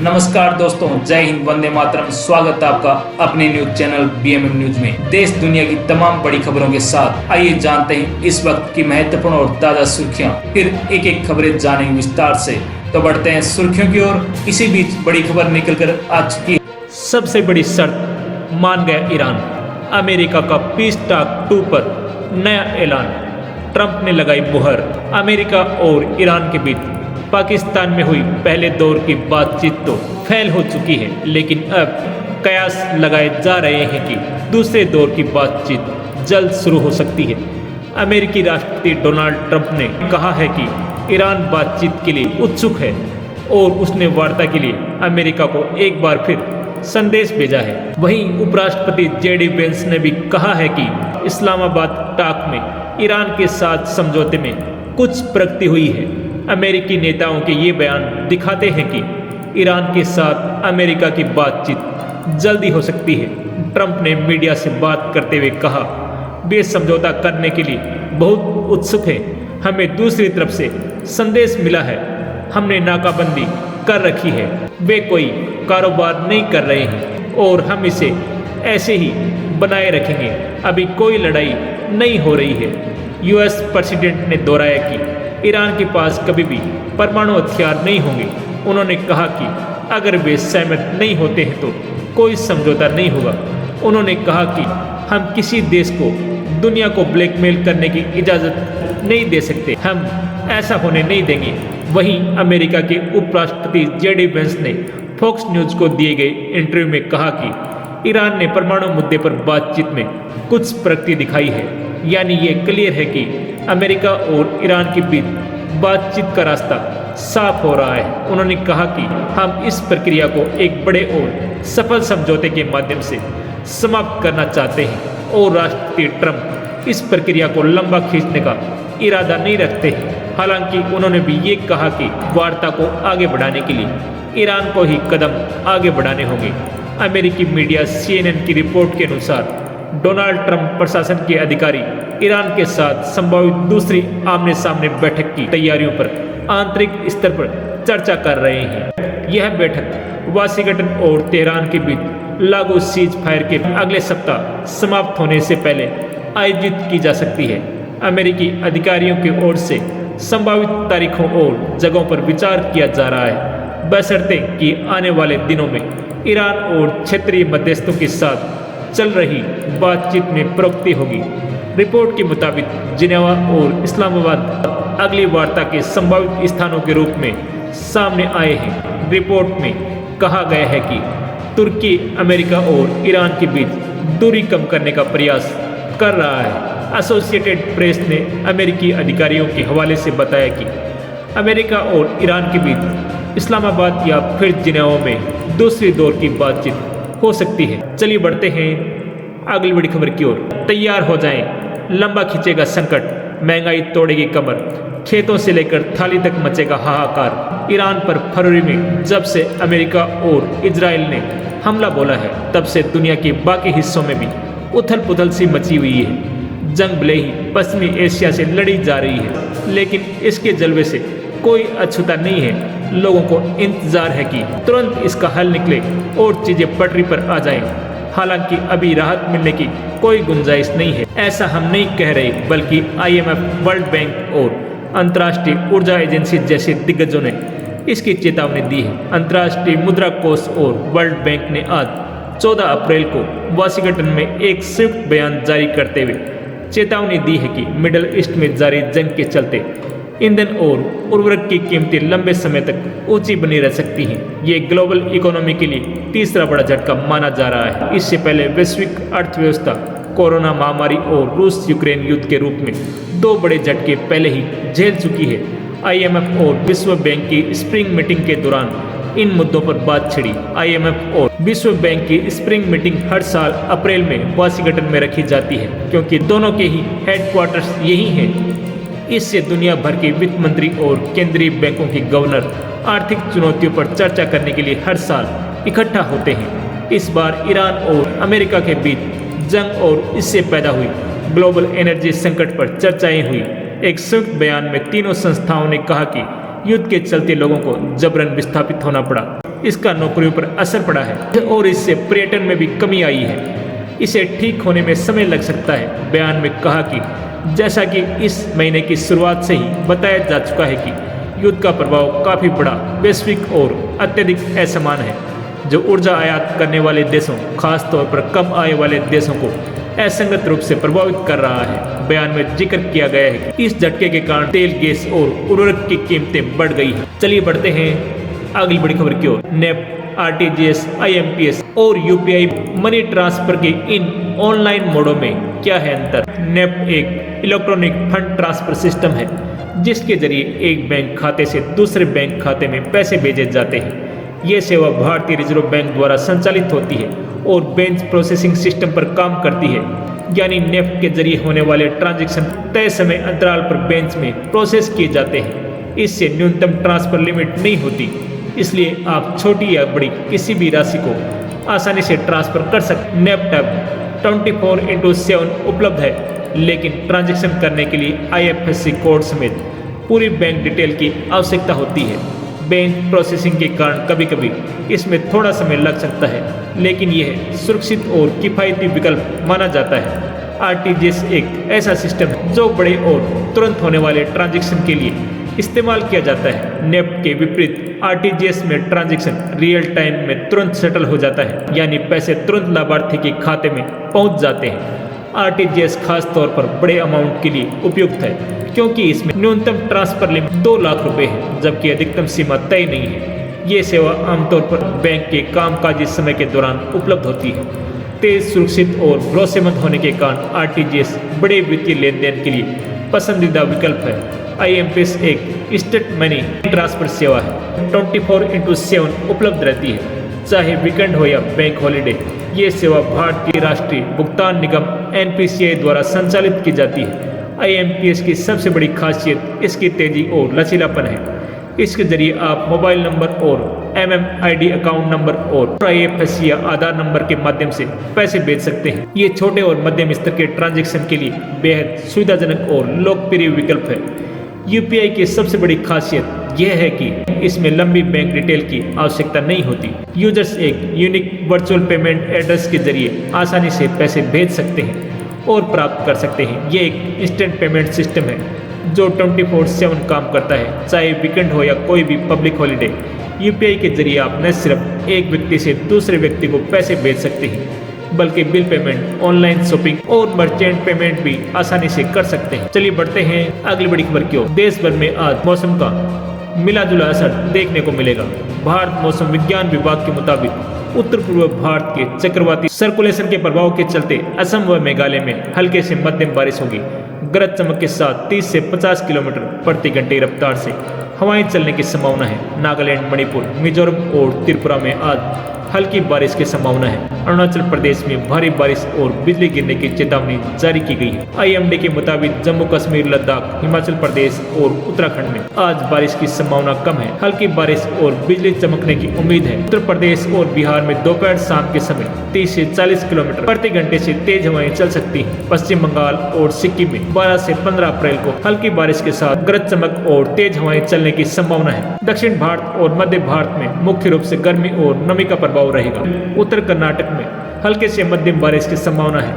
नमस्कार दोस्तों, जय हिंद, वंदे मातरम। स्वागत है आपका अपने न्यूज चैनल बीएमएम न्यूज में। देश दुनिया की तमाम बड़ी खबरों के साथ आइए जानते हैं इस वक्त की महत्वपूर्ण और ताजा सुर्खियां। फिर एक एक खबरें जानेंगे विस्तार से। तो बढ़ते हैं सुर्खियों की ओर। इसी बीच बड़ी खबर निकल कर आ चुकी है। सबसे बड़ी शर्त मान गया ईरान। अमेरिका का पीस टॉक 2 पर नया ऐलान। ट्रंप ने लगाई मुहर। अमेरिका और ईरान के बीच पाकिस्तान में हुई पहले दौर की बातचीत तो फेल हो चुकी है, लेकिन अब कयास लगाए जा रहे हैं कि दूसरे दौर की बातचीत जल्द शुरू हो सकती है। अमेरिकी राष्ट्रपति डोनाल्ड ट्रंप ने कहा है कि ईरान बातचीत के लिए उत्सुक है और उसने वार्ता के लिए अमेरिका को एक बार फिर संदेश भेजा है। वहीं उपराष्ट्रपति जेडी वेंस ने भी कहा है कि इस्लामाबाद टॉक में ईरान के साथ समझौते में कुछ प्रगति हुई है। अमेरिकी नेताओं के ये बयान दिखाते हैं कि ईरान के साथ अमेरिका की बातचीत जल्दी हो सकती है। ट्रंप ने मीडिया से बात करते हुए कहा, वे समझौता करने के लिए बहुत उत्सुक हैं। हमें दूसरी तरफ से संदेश मिला है, हमने नाकाबंदी कर रखी है, वे कोई कारोबार नहीं कर रहे हैं और हम इसे ऐसे ही बनाए रखेंगे। अभी कोई लड़ाई नहीं हो रही है। यूएस प्रेसिडेंट ने दोहराया कि ईरान के पास कभी भी परमाणु हथियार नहीं होंगे। उन्होंने कहा कि अगर वे सहमत नहीं होते हैं तो कोई समझौता नहीं होगा। उन्होंने कहा कि हम किसी देश को दुनिया को ब्लैकमेल करने की इजाज़त नहीं दे सकते, हम ऐसा होने नहीं देंगे। वहीं अमेरिका के उपराष्ट्रपति जेडी वेंस ने फॉक्स न्यूज़ को दिए गए इंटरव्यू में कहा कि ईरान ने परमाणु मुद्दे पर बातचीत में कुछ प्रगति दिखाई है, यानी ये क्लियर है कि अमेरिका और ईरान के बीच बातचीत का रास्ता साफ हो रहा है। उन्होंने कहा कि हम इस प्रक्रिया को एक बड़े और सफल समझौते के माध्यम से समाप्त करना चाहते हैं और राष्ट्रपति ट्रंप इस प्रक्रिया को लंबा खींचने का इरादा नहीं रखते हैं। हालांकि उन्होंने भी ये कहा कि वार्ता को आगे बढ़ाने के लिए ईरान को ही कदम आगे बढ़ाने होंगे। अमेरिकी मीडिया CNN की रिपोर्ट के अनुसार डोनाल्ड ट्रंप प्रशासन के अधिकारी ईरान के साथ संभावित दूसरी आमने सामने बैठक की तैयारियों पर आंतरिक स्तर पर चर्चा कर रहे हैं। यह बैठक वाशिंगटन और तेहरान के बीच लागू सीज फायर के अगले सप्ताह समाप्त होने से पहले आयोजित की जा सकती है। अमेरिकी अधिकारियों की ओर से संभावित तारीखों और जगहों पर विचार किया जा रहा है, बशर्ते कि आने वाले दिनों में ईरान और क्षेत्रीय मध्यस्थों के साथ चल रही बातचीत में प्रगति होगी। रिपोर्ट के मुताबिक जिनेवा और इस्लामाबाद अगली वार्ता के संभावित स्थानों के रूप में सामने आए हैं। रिपोर्ट में कहा गया है कि तुर्की अमेरिका और ईरान के बीच दूरी कम करने का प्रयास कर रहा है। एसोसिएटेड प्रेस ने अमेरिकी अधिकारियों के हवाले से बताया कि अमेरिका और ईरान के बीच इस्लामाबाद या फिर जिनेवा में दूसरी दौर की बातचीत हो सकती है। चलिए बढ़ते हैं अगली बड़ी खबर की ओर। तैयार हो जाएं, लंबा खींचेगा संकट, महंगाई तोड़ेगी कमर, खेतों से लेकर थाली तक मचेगा हाहाकार। ईरान पर फरवरी में जब से अमेरिका और इजराइल ने हमला बोला है, तब से दुनिया के बाकी हिस्सों में भी उथल पुथल सी मची हुई है। जंग भले ही पश्चिमी एशिया से लड़ी जा रही है, लेकिन इसके जलवे से कोई अछूता नहीं है। लोगों को इंतजार है कि तुरंत इसका हल निकले और चीजें पटरी पर आ जाएं। हालांकि अभी राहत मिलने की कोई गुंजाइश नहीं है। ऐसा हम नहीं कह रहे, बल्कि IMF, वर्ल्ड बैंक और अंतर्राष्ट्रीय ऊर्जा एजेंसी जैसे दिग्गजों ने इसकी चेतावनी दी है। अंतर्राष्ट्रीय मुद्रा कोष और वर्ल्ड बैंक ने आज 14 अप्रैल को वाशिंगटन में एक संयुक्त बयान जारी करते हुए चेतावनी दी है कि मिडल ईस्ट में जारी जंग के चलते ईंधन और उर्वरक की कीमतें लंबे समय तक ऊंची बनी रह सकती हैं। ये ग्लोबल इकोनॉमी के लिए तीसरा बड़ा झटका माना जा रहा है। इससे पहले वैश्विक अर्थव्यवस्था कोरोना महामारी और रूस यूक्रेन युद्ध के रूप में दो बड़े झटके पहले ही झेल चुकी है। IMF और विश्व बैंक की स्प्रिंग मीटिंग के दौरान इन मुद्दों पर बात छिड़ी। IMF और विश्व बैंक की स्प्रिंग मीटिंग हर साल अप्रैल में वाशिंगटन में रखी जाती है, क्योंकि दोनों के ही हेडक्वार्टर्स यही हैं। इससे दुनिया भर के वित्त मंत्री और केंद्रीय बैंकों के गवर्नर आर्थिक चुनौतियों पर चर्चा करने के लिए हर साल इकट्ठा होते हैं। इस बार ईरान और अमेरिका के बीच जंग और इससे पैदा हुई ग्लोबल एनर्जी संकट पर चर्चाएं हुई। एक संयुक्त बयान में तीनों संस्थाओं ने कहा कि युद्ध के चलते लोगों को जबरन विस्थापित होना पड़ा। इसका नौकरियों पर असर पड़ा है और इससे पर्यटन में भी कमी आई है। इसे ठीक होने में समय लग सकता है। बयान में कहा कि जैसा कि इस महीने की शुरुआत से ही बताया जा चुका है कि युद्ध का प्रभाव काफ़ी बड़ा, वैश्विक और अत्यधिक असमान है, जो ऊर्जा आयात करने वाले देशों, खासतौर पर कम आय वाले देशों को असंगत रूप से प्रभावित कर रहा है। बयान में जिक्र किया गया है कि इस झटके के कारण तेल, गैस और उर्वरक की कीमतें बढ़ गई हैं। चलिए बढ़ते हैं अगली बड़ी खबर की ओर। नेफ्ट, आरटीजीएस, आईएमपीएस और यूपीआई मनी ट्रांसफर के इन ऑनलाइन मोडों में क्या है अंतर? नेफ्ट एक इलेक्ट्रॉनिक फंड ट्रांसफर सिस्टम है जिसके जरिए एक बैंक खाते से दूसरे बैंक खाते में पैसे भेजे जाते हैं। ये सेवा भारतीय रिजर्व बैंक द्वारा संचालित होती है और बेंच प्रोसेसिंग सिस्टम पर काम करती है, यानी नेफ्ट के जरिए होने वाले ट्रांजैक्शन तय समय अंतराल पर बेंच में प्रोसेस किए जाते हैं। इससे न्यूनतम ट्रांसफर लिमिट नहीं होती, इसलिए आप छोटी या बड़ी किसी भी राशि को आसानी से ट्रांसफर कर सकते। नेफ्ट अब 24/7 उपलब्ध है, लेकिन ट्रांजैक्शन करने के लिए IFSC कोड समेत पूरी बैंक डिटेल की आवश्यकता होती है। बैंक प्रोसेसिंग के कारण कभी कभी इसमें थोड़ा समय लग सकता है, लेकिन यह सुरक्षित और किफ़ायती विकल्प माना जाता है। आरटीजीएस एक ऐसा सिस्टम है जो बड़े और तुरंत होने वाले ट्रांजैक्शन के लिए इस्तेमाल किया जाता है। नेफ्ट के विपरीत आरटीजीएस में ट्रांजैक्शन रियल टाइम में तुरंत सेटल हो जाता है, यानी पैसे तुरंत लाभार्थी के खाते में पहुंच जाते हैं। आरटीजीएस खास तौर पर बड़े अमाउंट के लिए उपयुक्त है क्योंकि इसमें न्यूनतम ट्रांसफर लिमिट 2 लाख रुपए है, जबकि अधिकतम सीमा तय नहीं है। ये सेवा आमतौर पर बैंक के कामकाजी समय के दौरान उपलब्ध होती है। तेज, सुरक्षित और भरोसेमंद होने के कारण आरटीजीएस बड़े वित्तीय लेन देन के लिए पसंदीदा विकल्प है। आईएमपीएस एक इंस्टेंट मनी ट्रांसफर सेवा है, 24/7 उपलब्ध रहती है, चाहे वीकेंड हो या बैंक हॉलीडे। ये सेवा भारतीय राष्ट्रीय भुगतान निगम NPCI द्वारा संचालित की जाती है। IMPS की सबसे बड़ी खासियत इसकी तेजी और लचीलापन है। इसके जरिए आप मोबाइल नंबर और MMID अकाउंट नंबर और IFSC या आधार नंबर के माध्यम से पैसे भेज सकते हैं। ये छोटे और मध्यम स्तर के ट्रांजैक्शन के लिए बेहद सुविधाजनक और लोकप्रिय विकल्प है। यूपीआई की सबसे बड़ी खासियत यह है कि इसमें लंबी बैंक डिटेल की आवश्यकता नहीं होती। यूजर्स एक यूनिक वर्चुअल पेमेंट एड्रेस के जरिए आसानी से पैसे भेज सकते हैं और प्राप्त कर सकते हैं। ये एक इंस्टेंट पेमेंट सिस्टम है जो 24/7 काम करता है, चाहे वीकेंड हो या कोई भी पब्लिक हॉलीडे। यूपीआई के जरिए आप न सिर्फ एक व्यक्ति से दूसरे व्यक्ति को पैसे भेज सकते हैं, बल्कि बिल पेमेंट, ऑनलाइन शॉपिंग और मर्चेंट पेमेंट भी आसानी से कर सकते हैं। चलिए बढ़ते हैं अगली बड़ी खबर की ओर। देश भर में आज मौसम का मिला जुला असर देखने को मिलेगा। भारत मौसम विज्ञान विभाग के मुताबिक उत्तर पूर्व भारत के चक्रवाती सर्कुलेशन के प्रभाव के चलते असम व मेघालय में हल्के से मध्यम बारिश होगी। गरज चमक के साथ 30 से 50 किलोमीटर प्रति घंटे रफ्तार से हवाएं चलने की संभावना है। नागालैंड, मणिपुर, मिजोरम और त्रिपुरा में आज हल्की बारिश की संभावना है। अरुणाचल प्रदेश में भारी बारिश और बिजली गिरने की चेतावनी जारी की गई है। IMD के मुताबिक जम्मू कश्मीर, लद्दाख, हिमाचल प्रदेश और उत्तराखंड में आज बारिश की संभावना कम है। हल्की बारिश और बिजली चमकने की उम्मीद है। उत्तर प्रदेश और बिहार में दोपहर शाम के समय 30 से 40 किलोमीटर प्रति घंटे से तेज हवाएं चल सकती हैं। पश्चिम बंगाल और सिक्किम में 12 से 15 अप्रैल को हल्की बारिश के साथ गरज चमक और तेज हवाएं चलने की संभावना है। दक्षिण भारत और मध्य भारत में मुख्य रूप से गर्मी और नमी का प्रभाव रहेगा। उत्तर कर्नाटक में हल्के से मध्यम बारिश की संभावना है।